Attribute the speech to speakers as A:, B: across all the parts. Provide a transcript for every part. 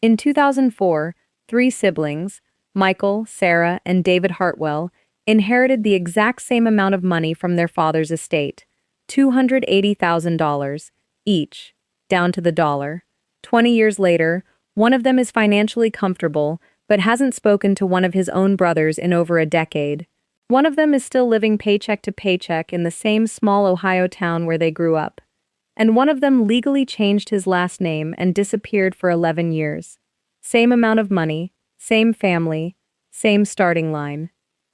A: In 2004, three siblings, Michael, Sarah, and David Hartwell, inherited the exact same amount of money from their father's estate, $280,000 each, down to the dollar. 20 years later, one of them is financially comfortable but hasn't spoken to one of his own brothers in over a decade. One of them is still living paycheck to paycheck in the same small Ohio town where they grew up. And one of them legally changed his last name and disappeared for 11 years. Same amount of money, same family, same starting line.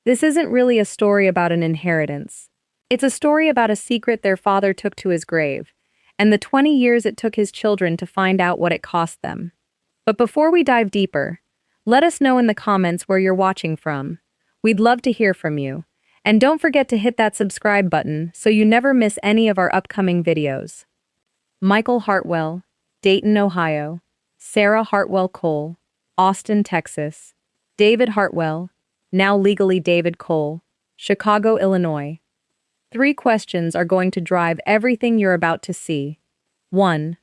A: This isn't really a story about an inheritance. It's a story about a secret their father took to his grave, and the 20 years it took his children to find out what it cost them. But before we dive deeper, let us know in the comments where you're watching from. We'd love to hear from you. And don't forget to hit that subscribe button so you never miss any of our upcoming videos. Michael Hartwell, Dayton, Ohio. Sarah Hartwell Cole, Austin, Texas. David Hartwell, now legally David Cole, Chicago, Illinois. 3 questions are going to drive everything you're about to see. 1.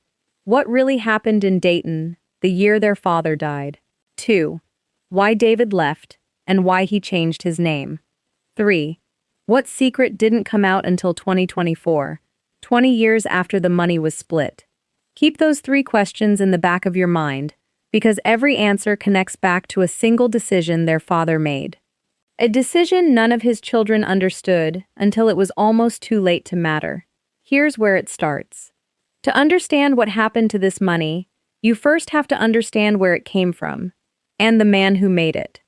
A: What really happened in Dayton the year their father died? 2. Why David left and why he changed his name. 3. What secret didn't come out until 2024, 20 years after the money was split? Keep those 3 questions in the back of your mind, because every answer connects back to a single decision their father made. A decision none of his children understood until it was almost too late to matter. Here's where it starts. To understand what happened to this money, you first have to understand where it came from, and the man who made it.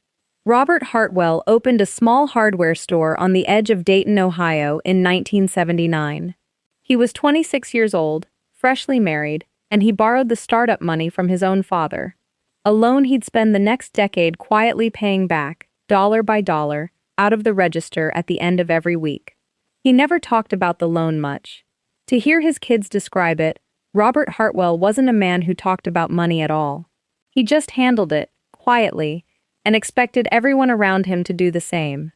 A: Robert Hartwell opened a small hardware store on the edge of Dayton, Ohio in 1979. He was 26 years old, freshly married, and he borrowed the startup money from his own father. A loan he'd spend the next decade quietly paying back, dollar by dollar, out of the register at the end of every week. He never talked about the loan much. To hear his kids describe it, Robert Hartwell wasn't a man who talked about money at all. He just handled it, quietly, and expected everyone around him to do the same.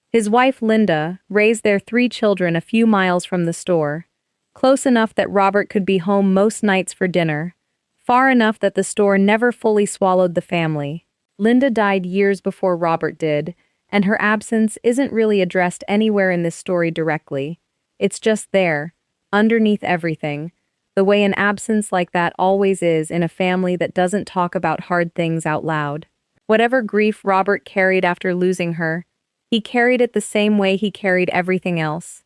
A: His wife, Linda, raised their 3 children a few miles from the store, close enough that Robert could be home most nights for dinner, far enough that the store never fully swallowed the family. Linda died years before Robert did, and her absence isn't really addressed anywhere in this story directly. It's just there, underneath everything, the way an absence like that always is in a family that doesn't talk about hard things out loud. Whatever grief Robert carried after losing her, he carried it the same way he carried everything else,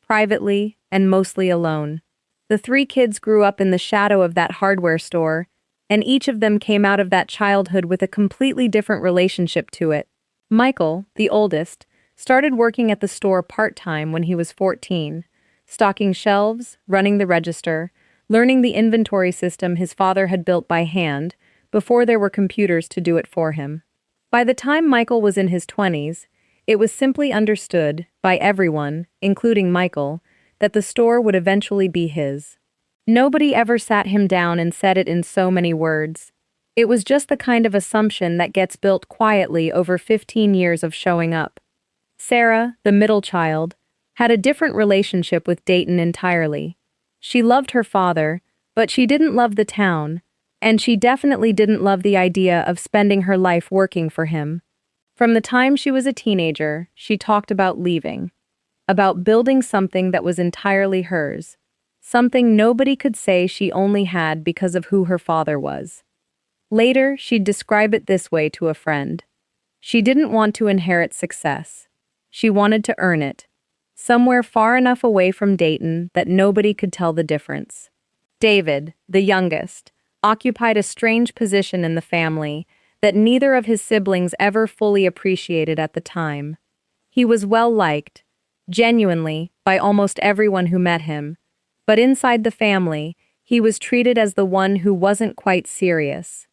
A: privately and mostly alone. The 3 kids grew up in the shadow of that hardware store, and each of them came out of that childhood with a completely different relationship to it. Michael, the oldest, started working at the store part-time when he was 14, stocking shelves, running the register, learning the inventory system his father had built by hand, before there were computers to do it for him. By the time Michael was in his 20s, it was simply understood, by everyone, including Michael, that the store would eventually be his. Nobody ever sat him down and said it in so many words. It was just the kind of assumption that gets built quietly over 15 years of showing up. Sarah, the middle child, had a different relationship with Dayton entirely. She loved her father, but she didn't love the town, and she definitely didn't love the idea of spending her life working for him. From the time she was a teenager, she talked about leaving, about building something that was entirely hers, something nobody could say she only had because of who her father was. Later, she'd describe it this way to a friend. She didn't want to inherit success. She wanted to earn it, somewhere far enough away from Dayton that nobody could tell the difference. David, the youngest, occupied a strange position in the family that neither of his siblings ever fully appreciated at the time. He was well-liked, genuinely, by almost everyone who met him, but inside the family, he was treated as the one who wasn't quite serious.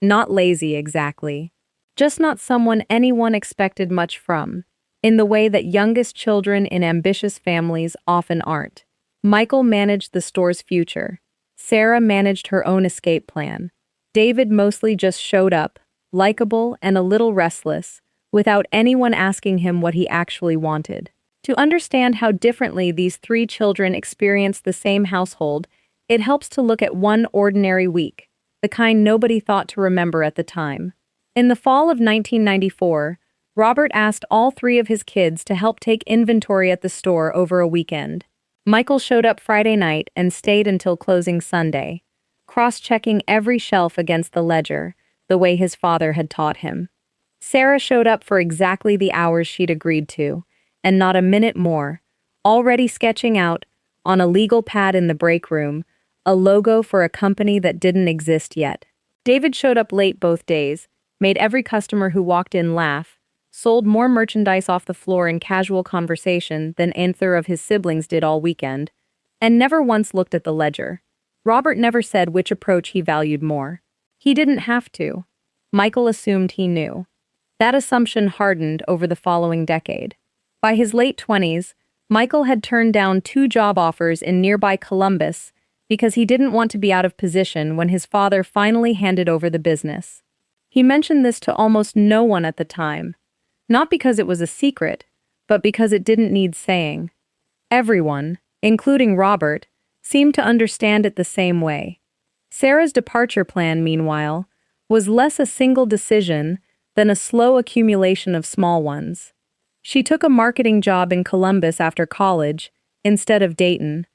A: Not lazy, exactly. Just not someone anyone expected much from, in the way that youngest children in ambitious families often aren't. Michael managed the store's future. Sarah managed her own escape plan. David mostly just showed up, likable and a little restless, without anyone asking him what he actually wanted. To understand how differently these 3 children experienced the same household, it helps to look at one ordinary week, the kind nobody thought to remember at the time. In the fall of 1994, Robert asked all three of his kids to help take inventory at the store over a weekend. Michael showed up Friday night and stayed until closing Sunday, cross-checking every shelf against the ledger, the way his father had taught him. Sarah showed up for exactly the hours she'd agreed to, and not a minute more, already sketching out, on a legal pad in the break room, a logo for a company that didn't exist yet. David showed up late both days, made every customer who walked in laugh, sold more merchandise off the floor in casual conversation than either of his siblings did all weekend, and never once looked at the ledger. Robert never said which approach he valued more. He didn't have to. Michael assumed he knew. That assumption hardened over the following decade. By his late 20s, Michael had turned down 2 job offers in nearby Columbus because he didn't want to be out of position when his father finally handed over the business. He mentioned this to almost no one at the time, not because it was a secret, but because it didn't need saying. Everyone, including Robert, seemed to understand it the same way. Sarah's departure plan, meanwhile, was less a single decision than a slow accumulation of small ones. She took a marketing job in Columbus after college, instead of Dayton.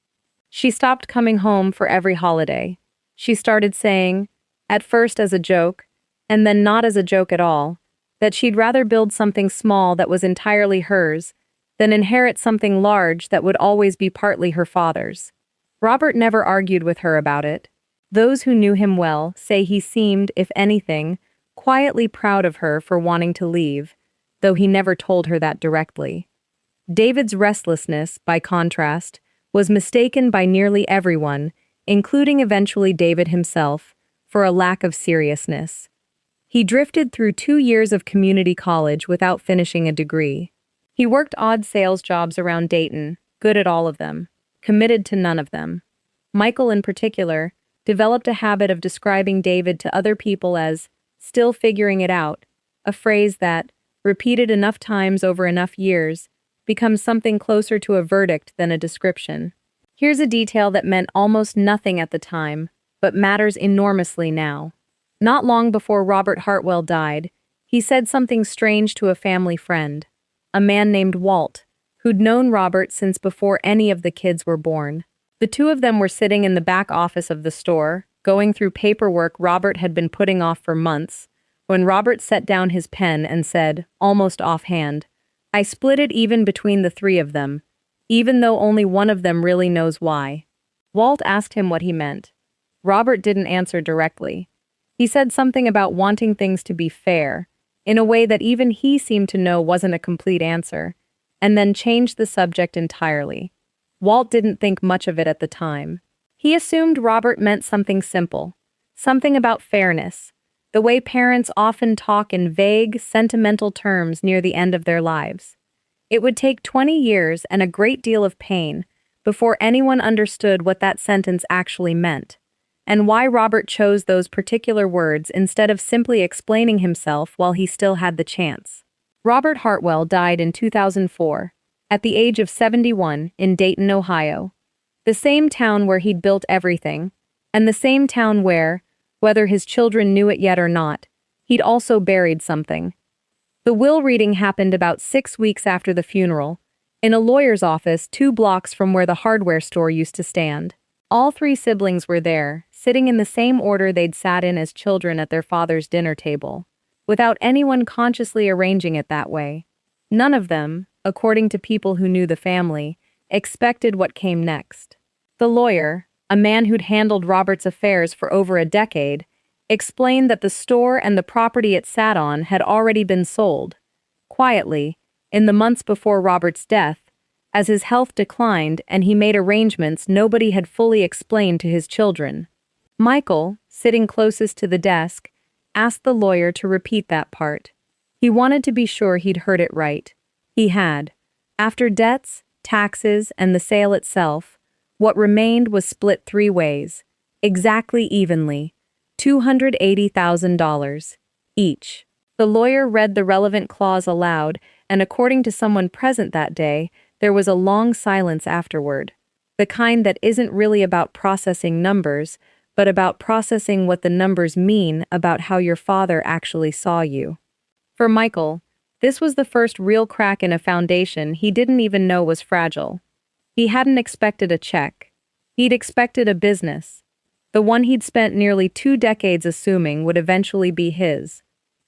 A: She stopped coming home for every holiday. She started saying, at first as a joke, and then not as a joke at all, that she'd rather build something small that was entirely hers than inherit something large that would always be partly her father's. Robert never argued with her about it. Those who knew him well say he seemed, if anything, quietly proud of her for wanting to leave, though he never told her that directly. David's restlessness, by contrast, was mistaken by nearly everyone, including eventually David himself, for a lack of seriousness. He drifted through 2 years of community college without finishing a degree. He worked odd sales jobs around Dayton, good at all of them, committed to none of them. Michael, in particular, developed a habit of describing David to other people as still figuring it out, a phrase that, repeated enough times over enough years, becomes something closer to a verdict than a description. Here's a detail that meant almost nothing at the time, but matters enormously now. Not long before Robert Hartwell died, he said something strange to a family friend, a man named Walt, who'd known Robert since before any of the kids were born. The two of them were sitting in the back office of the store, going through paperwork Robert had been putting off for months, when Robert set down his pen and said, almost offhand, "I split it even between the 3 of them, even though only one of them really knows why." Walt asked him what he meant. Robert didn't answer directly. He said something about wanting things to be fair, in a way that even he seemed to know wasn't a complete answer, and then changed the subject entirely. Walt didn't think much of it at the time. He assumed Robert meant something simple, something about fairness, the way parents often talk in vague, sentimental terms near the end of their lives. It would take 20 years and a great deal of pain before anyone understood what that sentence actually meant, and why Robert chose those particular words instead of simply explaining himself while he still had the chance. Robert Hartwell died in 2004, at the age of 71, in Dayton, Ohio, the same town where he'd built everything, and the same town where, whether his children knew it yet or not, he'd also buried something. The will reading happened about 6 weeks after the funeral, in a lawyer's office 2 blocks from where the hardware store used to stand. All 3 siblings were there, sitting in the same order they'd sat in as children at their father's dinner table, without anyone consciously arranging it that way. None of them, according to people who knew the family, expected what came next. The lawyer, a man who'd handled Robert's affairs for over a decade, explained that the store and the property it sat on had already been sold, quietly, in the months before Robert's death, as his health declined and he made arrangements nobody had fully explained to his children. Michael, sitting closest to the desk, asked the lawyer to repeat that part. He wanted to be sure he'd heard it right. He had. After debts, taxes, and the sale itself, what remained was split 3 ways, exactly evenly, $280,000 each. The lawyer read the relevant clause aloud, and according to someone present that day, there was a long silence afterward, the kind that isn't really about processing numbers, but about processing what the numbers mean about how your father actually saw you. For Michael, this was the first real crack in a foundation he didn't even know was fragile. He hadn't expected a check. He'd expected a business. The one he'd spent nearly 2 decades assuming would eventually be his.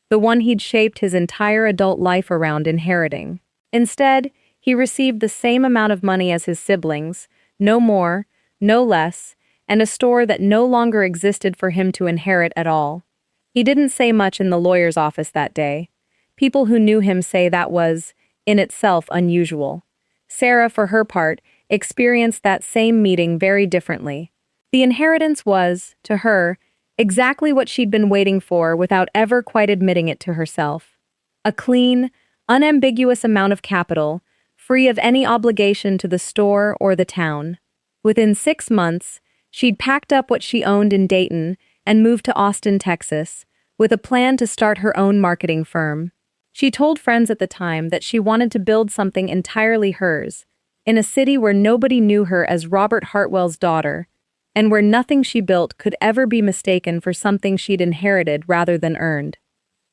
A: The one he'd shaped his entire adult life around inheriting. Instead, he received the same amount of money as his siblings, no more, no less, and a store that no longer existed for him to inherit at all. He didn't say much in the lawyer's office that day. People who knew him say that was, in itself, unusual. Sarah, for her part, experienced that same meeting very differently. The inheritance was, to her, exactly what she'd been waiting for without ever quite admitting it to herself. A clean, unambiguous amount of capital, free of any obligation to the store or the town. Within 6 months, she'd packed up what she owned in Dayton and moved to Austin, Texas, with a plan to start her own marketing firm. She told friends at the time that she wanted to build something entirely hers, in a city where nobody knew her as Robert Hartwell's daughter, and where nothing she built could ever be mistaken for something she'd inherited rather than earned.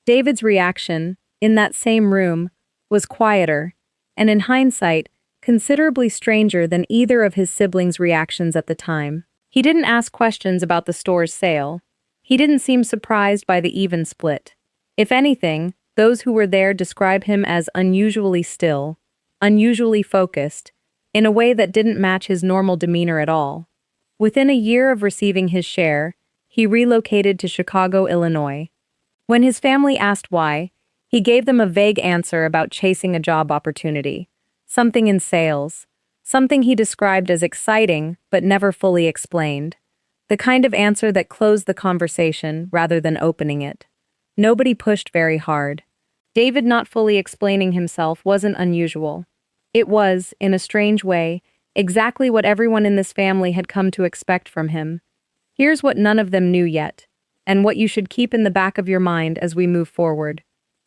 A: David's reaction, in that same room, was quieter, and in hindsight, considerably stranger than either of his siblings' reactions at the time. He didn't ask questions about the store's sale. He didn't seem surprised by the even split. If anything, those who were there describe him as unusually still, unusually focused, in a way that didn't match his normal demeanor at all. Within a year of receiving his share, he relocated to Chicago, Illinois. When his family asked why, he gave them a vague answer about chasing a job opportunity, something in sales, something he described as exciting but never fully explained, the kind of answer that closed the conversation rather than opening it. Nobody pushed very hard. David not fully explaining himself wasn't unusual. It was, in a strange way, exactly what everyone in this family had come to expect from him. Here's what none of them knew yet, and what you should keep in the back of your mind as we move forward.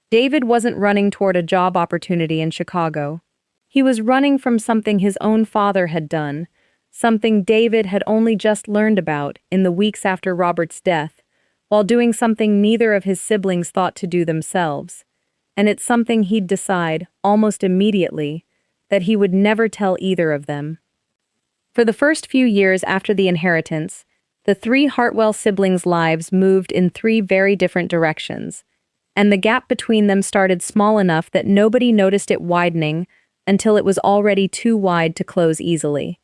A: David wasn't running toward a job opportunity in Chicago. He was running from something his own father had done, something David had only just learned about in the weeks after Robert's death, while doing something neither of his siblings thought to do themselves. And it's something he'd decide, almost immediately, that he would never tell either of them. For the first few years after the inheritance, the 3 Hartwell siblings' lives moved in 3 very different directions, and the gap between them started small enough that nobody noticed it widening until it was already too wide to close easily.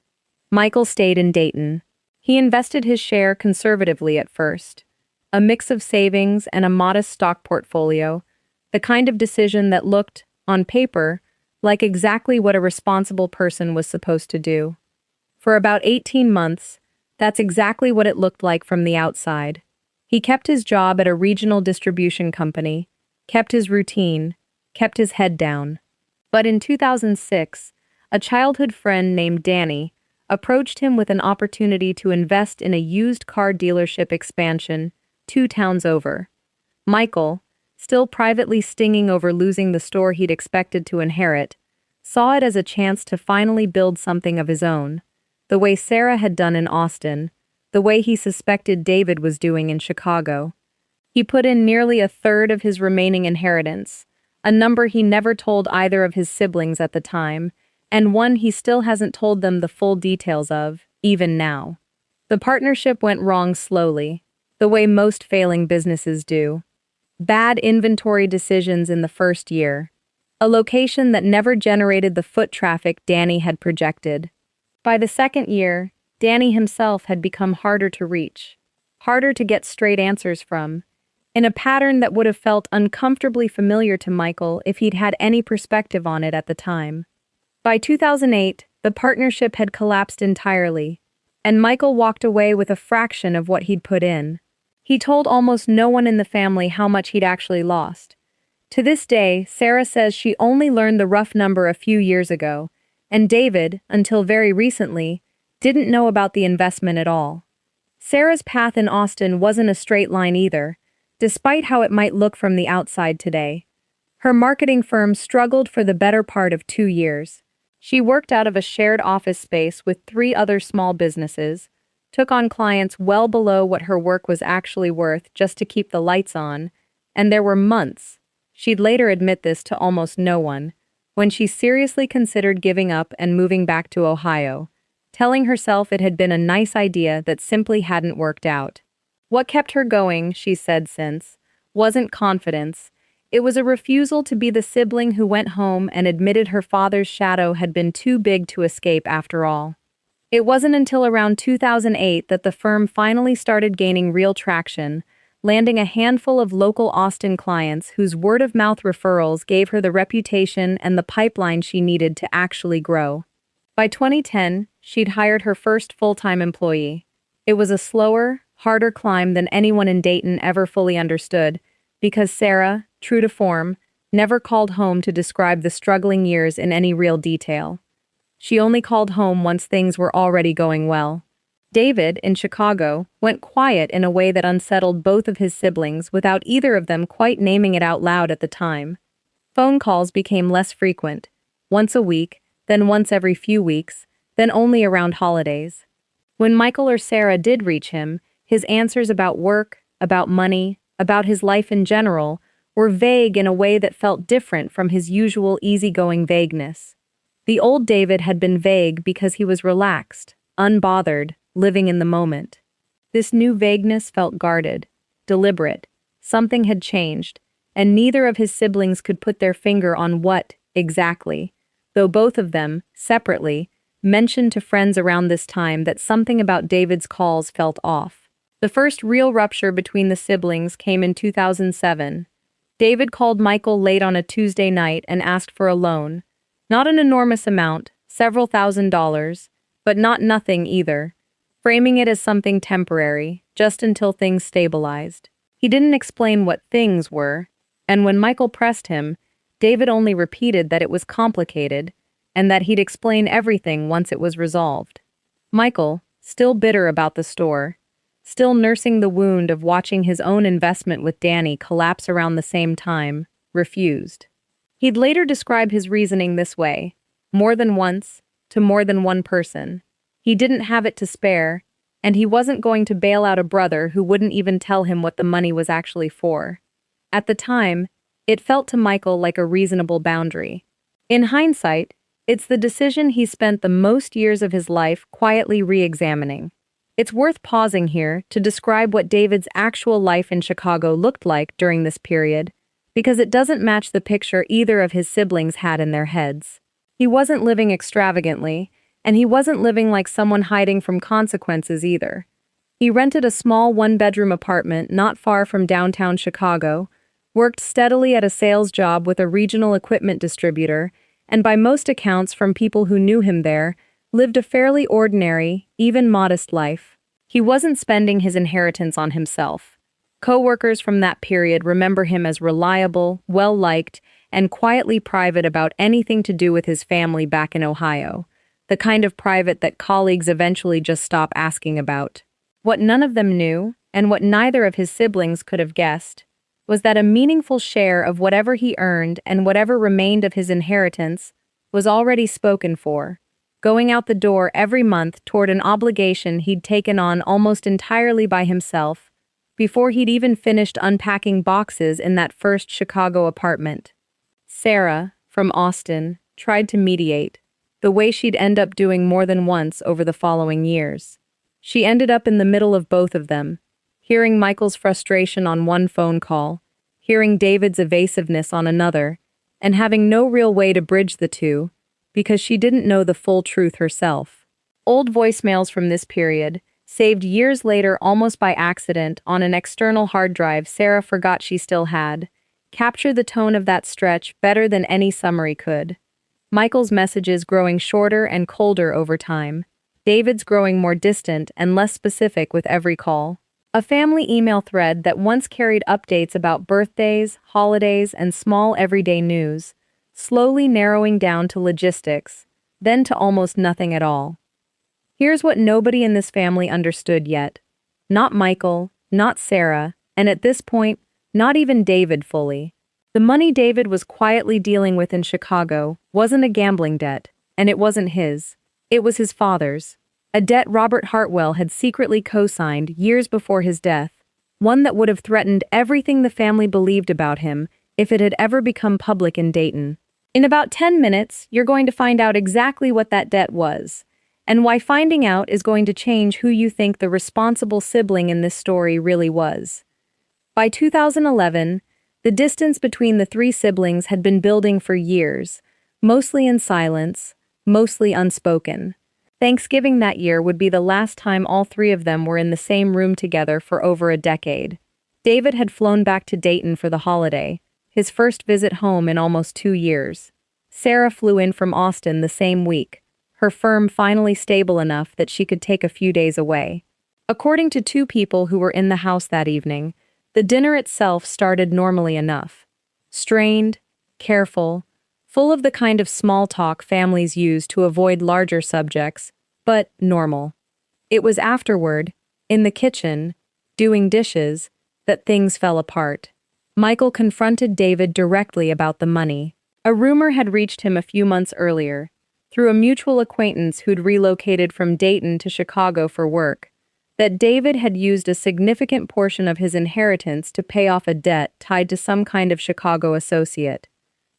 A: Michael stayed in Dayton. He invested his share conservatively at first, a mix of savings and a modest stock portfolio, the kind of decision that looked, on paper, like exactly what a responsible person was supposed to do. For about 18 months, that's exactly what it looked like from the outside. He kept his job at a regional distribution company, kept his routine, kept his head down. But in 2006, a childhood friend named Danny approached him with an opportunity to invest in a used car dealership expansion 2 towns over. Michael, still privately stinging over losing the store he'd expected to inherit, saw it as a chance to finally build something of his own, the way Sarah had done in Austin, the way he suspected David was doing in Chicago. He put in nearly 1/3 of his remaining inheritance, a number he never told either of his siblings at the time, and one he still hasn't told them the full details of, even now. The partnership went wrong slowly, the way most failing businesses do. Bad inventory decisions in the first year. A location that never generated the foot traffic Danny had projected. By the second year, Danny himself had become harder to reach, harder to get straight answers from, in a pattern that would have felt uncomfortably familiar to Michael if he'd had any perspective on it at the time. By 2008, the partnership had collapsed entirely, and Michael walked away with a fraction of what he'd put in. He told almost no one in the family how much he'd actually lost. To this day, Sarah says she only learned the rough number a few years ago, and David, until very recently, didn't know about the investment at all. Sarah's path in Austin wasn't a straight line either, despite how it might look from the outside today. Her marketing firm struggled for the better part of 2 years. She worked out of a shared office space with 3 other small businesses, took on clients well below what her work was actually worth just to keep the lights on, and there were months, she'd later admit this to almost no one, when she seriously considered giving up and moving back to Ohio, telling herself it had been a nice idea that simply hadn't worked out. What kept her going, she said since, wasn't confidence. It was a refusal to be the sibling who went home and admitted her father's shadow had been too big to escape after all. It wasn't until around 2008 that the firm finally started gaining real traction, landing a handful of local Austin clients whose word-of-mouth referrals gave her the reputation and the pipeline she needed to actually grow. By 2010, she'd hired her first full-time employee. It was a slower, harder climb than anyone in Dayton ever fully understood, because Sarah, true to form, never called home to describe the struggling years in any real detail. She only called home once things were already going well. David, in Chicago, went quiet in a way that unsettled both of his siblings without either of them quite naming it out loud at the time. Phone calls became less frequent, once a week, then once every few weeks, then only around holidays. When Michael or Sarah did reach him, his answers about work, about money, about his life in general, were vague in a way that felt different from his usual easygoing vagueness. The old David had been vague because he was relaxed, unbothered, living in the moment. This new vagueness felt guarded, deliberate. Something had changed, and neither of his siblings could put their finger on what, exactly, though both of them, separately, mentioned to friends around this time that something about David's calls felt off. The first real rupture between the siblings came in 2007. David called Michael late on a Tuesday night and asked for a loan. Not an enormous amount, several $1,000s, but not nothing either, framing it as something temporary, just until things stabilized. He didn't explain what things were, and when Michael pressed him, David only repeated that it was complicated and that he'd explain everything once it was resolved. Michael, still bitter about the store, still nursing the wound of watching his own investment with Danny collapse around the same time, refused. He'd later describe his reasoning this way, more than once, to more than one person. He didn't have it to spare, and he wasn't going to bail out a brother who wouldn't even tell him what the money was actually for. At the time, it felt to Michael like a reasonable boundary. In hindsight, it's the decision he spent the most years of his life quietly re-examining. It's worth pausing here to describe what David's actual life in Chicago looked like during this period, because it doesn't match the picture either of his siblings had in their heads. He wasn't living extravagantly, and he wasn't living like someone hiding from consequences either. He rented a small one-bedroom apartment not far from downtown Chicago, worked steadily at a sales job with a regional equipment distributor, and by most accounts from people who knew him there, lived a fairly ordinary, even modest life. He wasn't spending his inheritance on himself. Co-workers from that period remember him as reliable, well-liked, and quietly private about anything to do with his family back in Ohio, the kind of private that colleagues eventually just stop asking about. What none of them knew, and what neither of his siblings could have guessed, was that a meaningful share of whatever he earned and whatever remained of his inheritance was already spoken for, going out the door every month toward an obligation he'd taken on almost entirely by himself, before he'd even finished unpacking boxes in that first Chicago apartment. Sarah, from Austin, tried to mediate, the way she'd end up doing more than once over the following years. She ended up in the middle of both of them, hearing Michael's frustration on one phone call, hearing David's evasiveness on another, and having no real way to bridge the two, because she didn't know the full truth herself. Old voicemails from this period, saved years later almost by accident on an external hard drive Sarah forgot she still had, capture the tone of that stretch better than any summary could. Michael's messages growing shorter and colder over time, David's growing more distant and less specific with every call. A family email thread that once carried updates about birthdays, holidays, and small everyday news, slowly narrowing down to logistics, then to almost nothing at all. Here's what nobody in this family understood yet. Not Michael, not Sarah, and at this point, not even David fully. The money David was quietly dealing with in Chicago wasn't a gambling debt, and it wasn't his. It was his father's. A debt Robert Hartwell had secretly co-signed years before his death, one that would have threatened everything the family believed about him if it had ever become public in Dayton. In about 10 minutes, you're going to find out exactly what that debt was, and why finding out is going to change who you think the responsible sibling in this story really was. By 2011, the distance between the three siblings had been building for years, mostly in silence, mostly unspoken. Thanksgiving that year would be the last time all three of them were in the same room together for over a decade. David had flown back to Dayton for the holiday, his first visit home in almost 2 years. Sarah flew in from Austin the same week, her firm finally stable enough that she could take a few days away. According to 2 people who were in the house that evening, the dinner itself started normally enough. Strained, careful, full of the kind of small talk families use to avoid larger subjects, but normal. It was afterward, in the kitchen, doing dishes, that things fell apart. Michael confronted David directly about the money. A rumor had reached him a few months earlier, through a mutual acquaintance who'd relocated from Dayton to Chicago for work, that David had used a significant portion of his inheritance to pay off a debt tied to some kind of Chicago associate.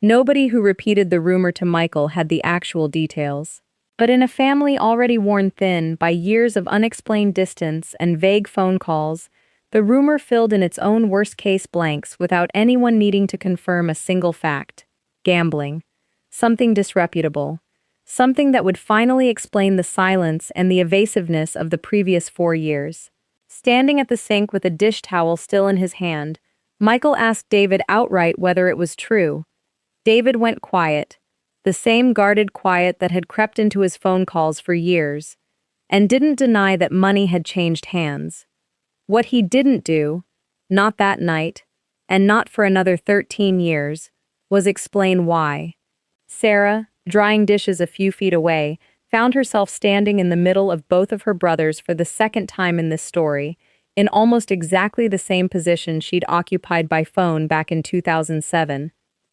A: Nobody who repeated the rumor to Michael had the actual details. But in a family already worn thin by years of unexplained distance and vague phone calls, the rumor filled in its own worst-case blanks without anyone needing to confirm a single fact. Gambling. Something disreputable. Something that would finally explain the silence and the evasiveness of the previous 4 years. Standing at the sink with a dish towel still in his hand, Michael asked David outright whether it was true. David went quiet, the same guarded quiet that had crept into his phone calls for years, and didn't deny that money had changed hands. What he didn't do, not that night, and not for another 13 years, was explain why. Sarah, drying dishes a few feet away, found herself standing in the middle of both of her brothers for the second time in this story, in almost exactly the same position she'd occupied by phone back in 2007.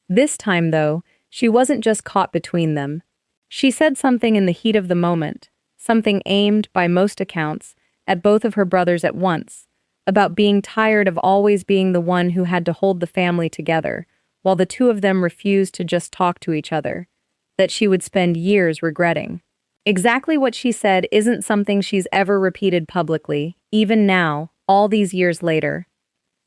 A: This time, though, she wasn't just caught between them. She said something in the heat of the moment, something aimed, by most accounts, at both of her brothers at once, about being tired of always being the one who had to hold the family together, while the 2 of them refused to just talk to each other, that she would spend years regretting. Exactly what she said isn't something she's ever repeated publicly, even now, all these years later.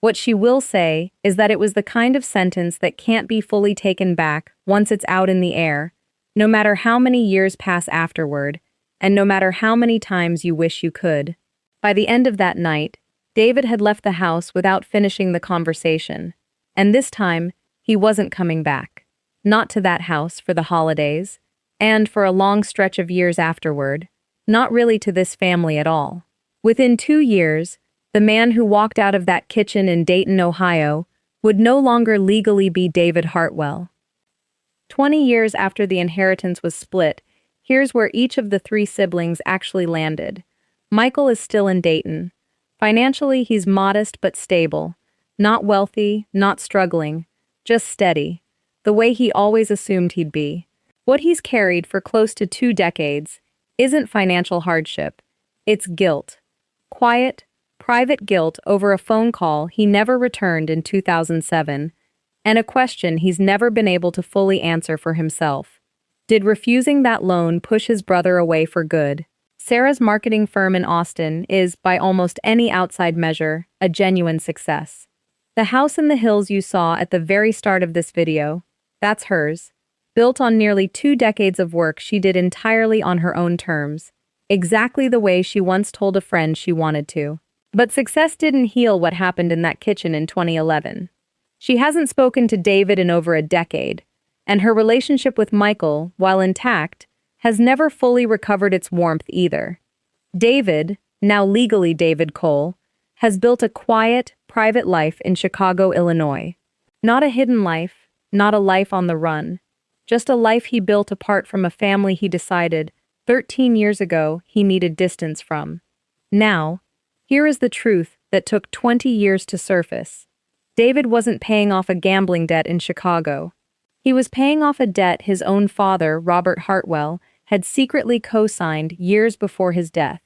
A: What she will say is that it was the kind of sentence that can't be fully taken back once it's out in the air, no matter how many years pass afterward, and no matter how many times you wish you could. By the end of that night, David had left the house without finishing the conversation, and this time, he wasn't coming back. Not to that house for the holidays, and for a long stretch of years afterward, not really to this family at all. Within 2 years, the man who walked out of that kitchen in Dayton, Ohio, would no longer legally be David Hartwell. 20 years after the inheritance was split, here's where each of the 3 siblings actually landed. Michael is still in Dayton. Financially, he's modest but stable. Not wealthy, not struggling, just steady, the way he always assumed he'd be. What he's carried for close to 2 decades isn't financial hardship, it's guilt. Quiet, private guilt over a phone call he never returned in 2007, and a question he's never been able to fully answer for himself. Did refusing that loan push his brother away for good? Sarah's marketing firm in Austin is, by almost any outside measure, a genuine success. The house in the hills you saw at the very start of this video, that's hers, built on nearly 2 decades of work she did entirely on her own terms, exactly the way she once told a friend she wanted to. But success didn't heal what happened in that kitchen in 2011. She hasn't spoken to David in over a decade, and her relationship with Michael, while intact, has never fully recovered its warmth either. David, now legally David Cole, has built a quiet, private life in Chicago, Illinois. Not a hidden life, not a life on the run, just a life he built apart from a family he decided, 13 years ago, he needed distance from. Now, here is the truth that took 20 years to surface. David wasn't paying off a gambling debt in Chicago. He was paying off a debt his own father, Robert Hartwell, had secretly co-signed years before his death.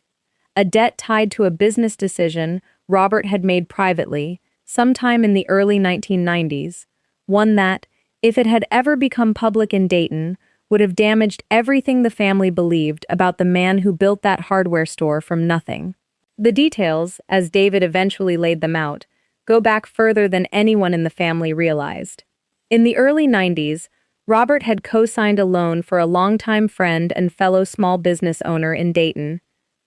A: A debt tied to a business decision Robert had made privately, sometime in the early 1990s, one that, if it had ever become public in Dayton, would have damaged everything the family believed about the man who built that hardware store from nothing. The details, as David eventually laid them out, go back further than anyone in the family realized. In the early 90s, Robert had co-signed a loan for a longtime friend and fellow small business owner in Dayton,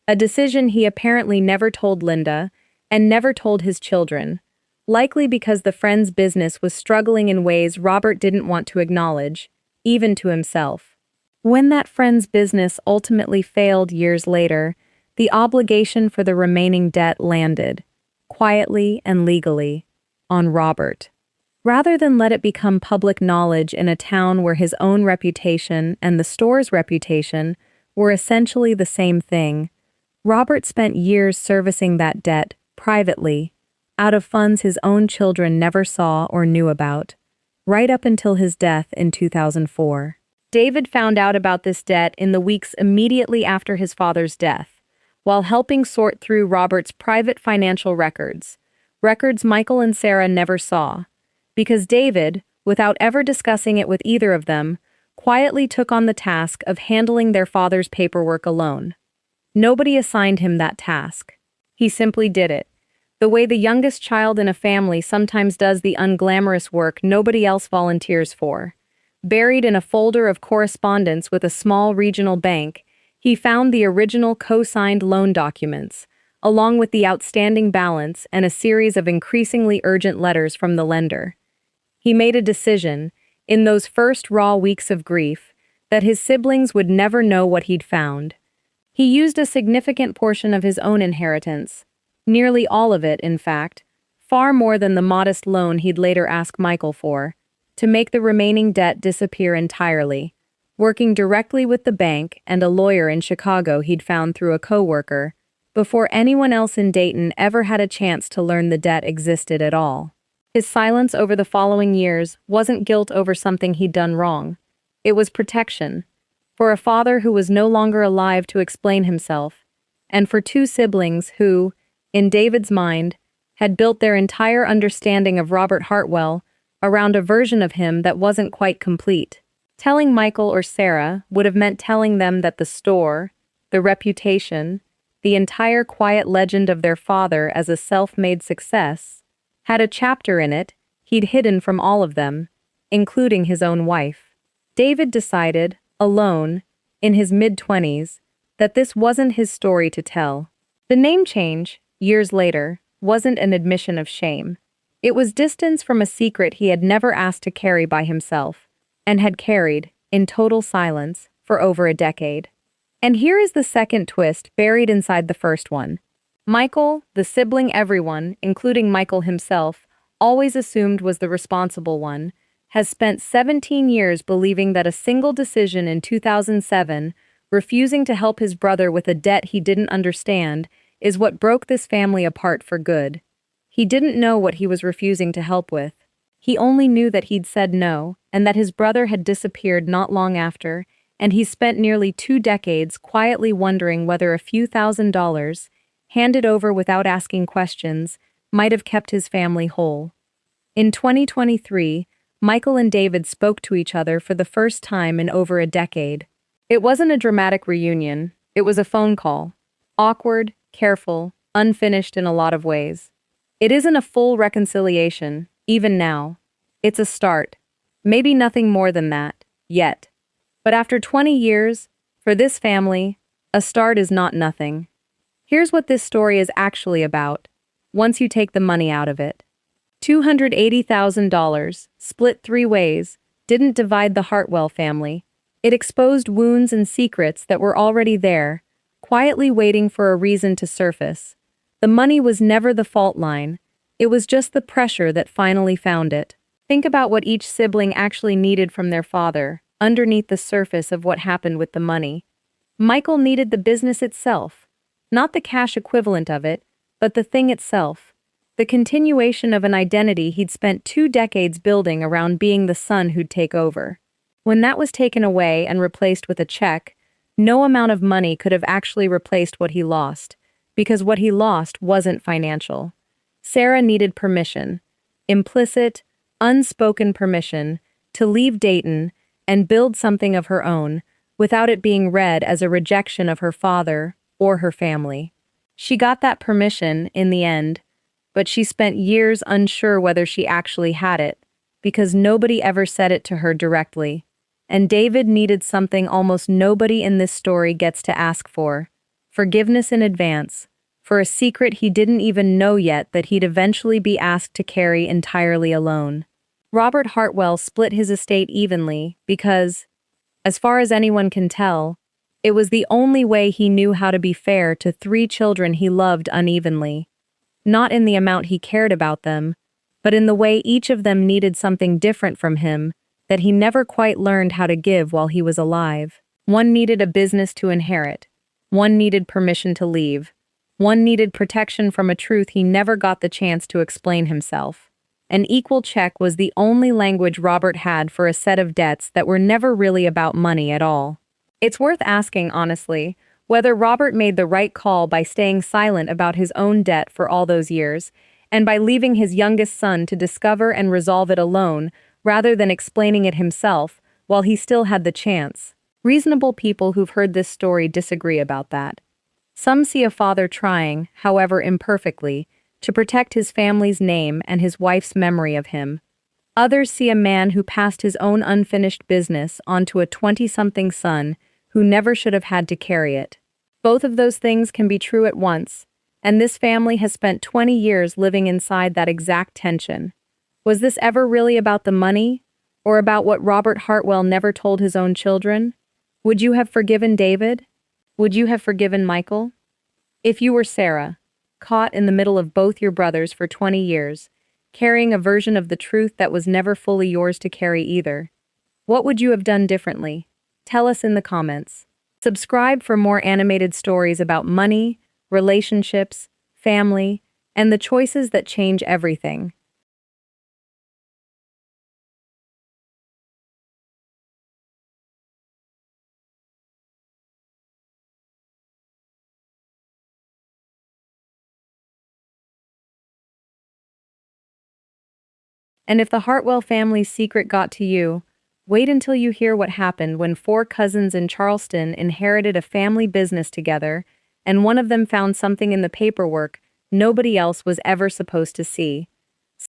A: a decision he apparently never told Linda and never told his children, likely because the friend's business was struggling in ways Robert didn't want to acknowledge, even to himself. When that friend's business ultimately failed years later, the obligation for the remaining debt landed, quietly and legally, on Robert. Rather than let it become public knowledge in a town where his own reputation and the store's reputation were essentially the same thing, Robert spent years servicing that debt privately, out of funds his own children never saw or knew about, right up until his death in 2004. David found out about this debt in the weeks immediately after his father's death, while helping sort through Robert's private financial records Michael and Sarah never saw, because David, without ever discussing it with either of them, quietly took on the task of handling their father's paperwork alone. Nobody assigned him that task. He simply did it, the way the youngest child in a family sometimes does the unglamorous work nobody else volunteers for. Buried in a folder of correspondence with a small regional bank, he found the original co-signed loan documents, along with the outstanding balance and a series of increasingly urgent letters from the lender. He made a decision, in those first raw weeks of grief, that his siblings would never know what he'd found. He used a significant portion of his own inheritance, nearly all of it, in fact, far more than the modest loan he'd later ask Michael for, to make the remaining debt disappear entirely, working directly with the bank and a lawyer in Chicago he'd found through a coworker, before anyone else in Dayton ever had a chance to learn the debt existed at all. His silence over the following years wasn't guilt over something he'd done wrong. It was protection, for a father who was no longer alive to explain himself, and for two siblings who, in David's mind, had built their entire understanding of Robert Hartwell around a version of him that wasn't quite complete. Telling Michael or Sarah would have meant telling them that the store, the reputation, the entire quiet legend of their father as a self-made success, had a chapter in it he'd hidden from all of them, including his own wife. David decided, alone, in his mid-20s, that this wasn't his story to tell. The name change, years later, wasn't an admission of shame. It was distance from a secret he had never asked to carry by himself, and had carried, in total silence, for over a decade. And here is the second twist buried inside the first one. Michael, the sibling everyone, including Michael himself, always assumed was the responsible one, has spent 17 years believing that a single decision in 2007, refusing to help his brother with a debt he didn't understand, is what broke this family apart for good. He didn't know what he was refusing to help with. He only knew that he'd said no, and that his brother had disappeared not long after, and he spent nearly 2 decades quietly wondering whether a few $1,000s, handed over without asking questions, might have kept his family whole. In 2023, Michael and David spoke to each other for the first time in over a decade. It wasn't a dramatic reunion, it was a phone call. Awkward, careful, unfinished in a lot of ways. It isn't a full reconciliation, even now. It's a start. Maybe nothing more than that, yet. But after 20 years, for this family, a start is not nothing. Here's what this story is actually about, once you take the money out of it. $280,000, split 3 ways, didn't divide the Hartwell family. It exposed wounds and secrets that were already there, quietly waiting for a reason to surface. The money was never the fault line. It was just the pressure that finally found it. Think about what each sibling actually needed from their father, underneath the surface of what happened with the money. Michael needed the business itself. Not the cash equivalent of it, but the thing itself. The continuation of an identity he'd spent 2 decades building around being the son who'd take over. When that was taken away and replaced with a check, No amount of money could have actually replaced what he lost, because what he lost wasn't financial. Sarah needed permission, implicit, unspoken permission, to leave Dayton and build something of her own, without it being read as a rejection of her father or her family. She got that permission in the end, but she spent years unsure whether she actually had it, because nobody ever said it to her directly. And David needed something almost nobody in this story gets to ask for: forgiveness in advance, for a secret he didn't even know yet that he'd eventually be asked to carry entirely alone. Robert Hartwell split his estate evenly because, as far as anyone can tell, it was the only way he knew how to be fair to 3 children he loved unevenly. Not in the amount he cared about them, but in the way each of them needed something different from him that he never quite learned how to give while he was alive. One needed a business to inherit. One needed permission to leave. One needed protection from a truth he never got the chance to explain himself. An equal check was the only language Robert had for a set of debts that were never really about money at all. It's worth asking, honestly, whether Robert made the right call by staying silent about his own debt for all those years, and by leaving his youngest son to discover and resolve it alone, rather than explaining it himself, while he still had the chance. Reasonable people who've heard this story disagree about that. Some see a father trying, however imperfectly, to protect his family's name and his wife's memory of him. Others see a man who passed his own unfinished business onto a 20-something son who never should have had to carry it. Both of those things can be true at once, and this family has spent 20 years living inside that exact tension. Was this ever really about the money, or about what Robert Hartwell never told his own children? Would you have forgiven David? Would you have forgiven Michael? If you were Sarah, caught in the middle of both your brothers for 20 years, carrying a version of the truth that was never fully yours to carry either, what would you have done differently? Tell us in the comments. Subscribe for more animated stories about money, relationships, family, and the choices that change everything. And if the Hartwell family's secret got to you, wait until you hear what happened when 4 cousins in Charleston inherited a family business together, and one of them found something in the paperwork nobody else was ever supposed to see.